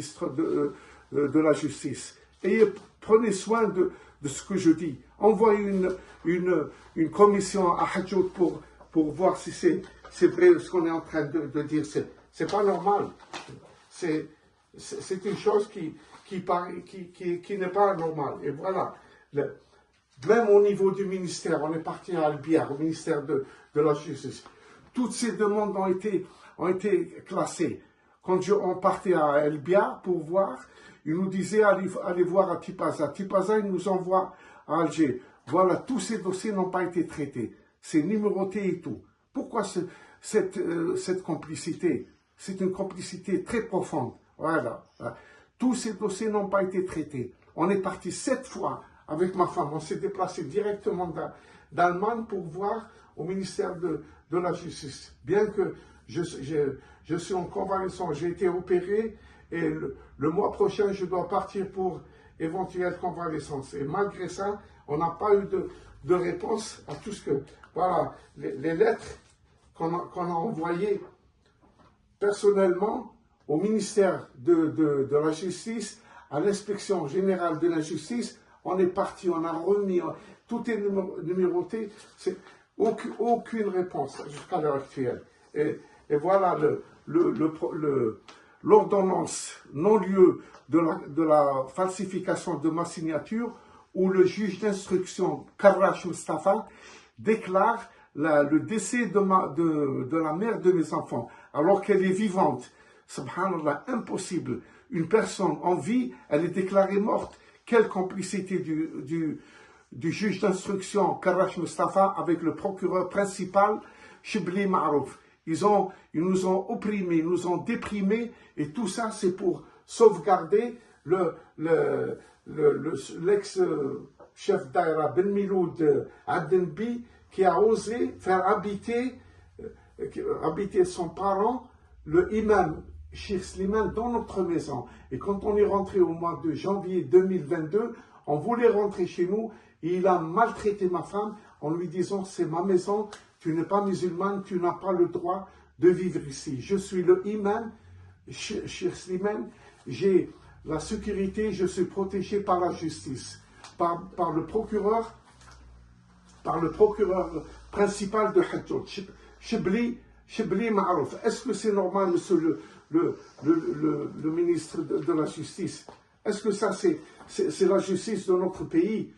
ministre de la Justice. Et prenez soin de ce que je dis. Envoyez une commission à Hadjout pour voir si c'est vrai ce qu'on est en train de dire. C'est pas normal. C'est une chose qui n'est pas normale. Et voilà. Même au niveau du ministère, on est parti à Albiar, au ministère de la Justice. Toutes ces demandes ont été classées. Quand on partait à Albiar pour voir, ils nous disaient allez voir à Tipaza. Tipaza, ils nous envoient à Alger. Voilà, tous ces dossiers n'ont pas été traités. C'est numéroté et tout. Pourquoi cette complicité? C'est une complicité très profonde. Voilà. Tous ces dossiers n'ont pas été traités. On est parti 7 fois avec ma femme. On s'est déplacé directement d'Allemagne pour voir au ministère de la Justice. Bien que je suis en convalescence, j'ai été opéré et le mois prochain, je dois partir pour éventuelle convalescence. Et malgré ça, on n'a pas eu de réponse à tout ce que... Voilà, les lettres qu'on a envoyées personnellement au ministère de la Justice, à l'inspection générale de la justice, on est parti, on a remis, tout est numéroté, c'est aucune réponse jusqu'à l'heure actuelle. Et voilà l'ordonnance non-lieu de la falsification de ma signature, où le juge d'instruction, Karrash Mustafa, déclare le décès de la mère de mes enfants, alors qu'elle est vivante. Subhanallah, impossible. Une personne en vie, elle est déclarée morte. Quelle complicité du juge d'instruction, Karrash Mustafa, avec le procureur principal, Shibli Ma'rouf. Ils nous ont opprimés, ils nous ont déprimés, et tout ça, c'est pour sauvegarder l'ex-chef d'Aïra Ben Miloud Abdenbi, qui a osé faire habiter son parent, le imam Cheikh Slimane, dans notre maison. Et quand on est rentré au mois de janvier 2022, on voulait rentrer chez nous, et il a maltraité ma femme en lui disant: c'est ma maison, tu n'es pas musulmane, tu n'as pas le droit de vivre ici. Je suis le imam Cheikh Slimane, j'ai la sécurité, je suis protégé par la justice, par le procureur principal de Hadjout, Shibli Ma'rouf. Est-ce que c'est normal, monsieur le ministre de la Justice? Est-ce que ça, c'est la justice de notre pays?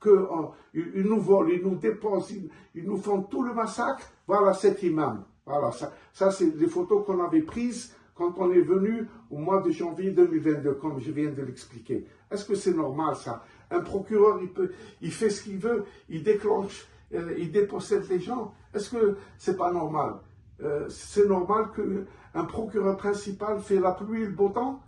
Qu'ils nous volent, ils nous déposent, ils nous font tout le massacre? Voilà cet imam. Voilà, ça c'est les photos qu'on avait prises quand on est venu au mois de janvier 2022, comme je viens de l'expliquer. Est-ce que c'est normal, ça? Un procureur, il fait ce qu'il veut, il déclenche, il dépossède les gens. Est-ce que c'est pas normal? C'est normal qu'un procureur principal fait la pluie et le beau temps?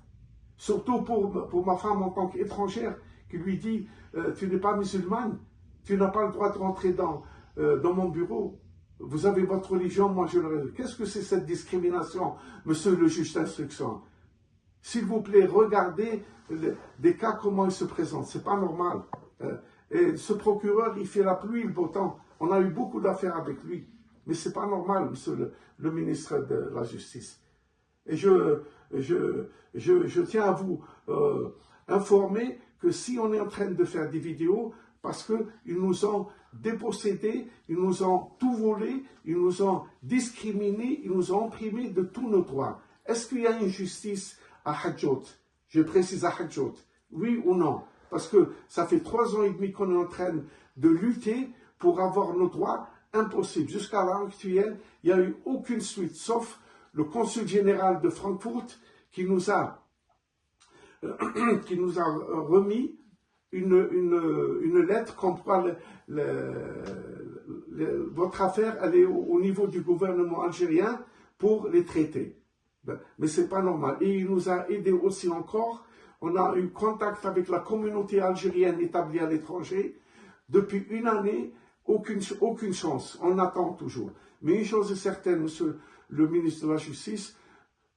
Surtout pour ma femme en tant qu'étrangère, qui lui dit tu n'es pas musulmane, tu n'as pas le droit de rentrer dans mon bureau. Vous avez votre religion, moi je le... Qu'est-ce que c'est cette discrimination, monsieur le juge d'instruction? S'il vous plaît, regardez des cas, comment ils se présentent. C'est pas normal. Et ce procureur, il fait la pluie et le beau temps. On a eu beaucoup d'affaires avec lui. Mais c'est pas normal, monsieur le ministre de la Justice. Et je tiens à vous informer que si on est en train de faire des vidéos, parce qu'ils nous ont dépossédés, ils nous ont tout volé, ils nous ont discriminés, ils nous ont opprimés de tous nos droits. Est-ce qu'il y a une justice à Hadjout? Je précise à Hadjout. Oui ou non? Parce que ça fait 3 ans et demi qu'on est en train de lutter pour avoir nos droits. Impossible. Jusqu'à l'heure actuelle, il n'y a eu aucune suite, sauf le consul général de Francfort qui nous a remis une lettre comme quoi votre affaire, elle est au niveau du gouvernement algérien pour les traiter. Mais ce n'est pas normal. Et il nous a aidé aussi encore. On a eu contact avec la communauté algérienne établie à l'étranger. Depuis une année, aucune chance. On attend toujours. Mais une chose est certaine, monsieur le ministre de la Justice,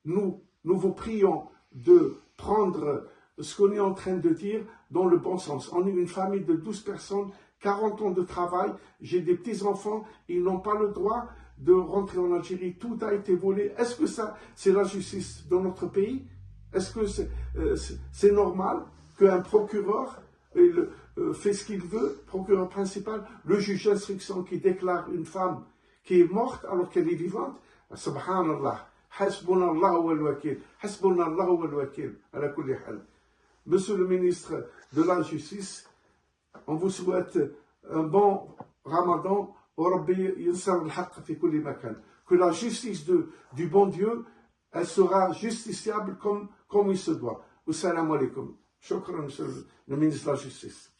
nous vous prions de prendre ce qu'on est en train de dire dans le bon sens. On est une famille de 12 personnes, 40 ans de travail, j'ai des petits-enfants, ils n'ont pas le droit de rentrer en Algérie, tout a été volé. Est-ce que ça, c'est la justice dans notre pays? Est-ce que c'est normal qu'un procureur fait ce qu'il veut, procureur principal, le juge d'instruction qui déclare une femme qui est morte alors qu'elle est vivante? Subhanallah. Hasbunallah wa al-wakil. Hasbunallah wa al-wakil. Ala kulli hal. Monsieur le ministre de la Justice, on vous souhaite un bon Ramadan. Que la justice du bon Dieu, elle sera justiciable comme il se doit. Assalamu alaikum. Shukran, monsieur le ministre de la Justice.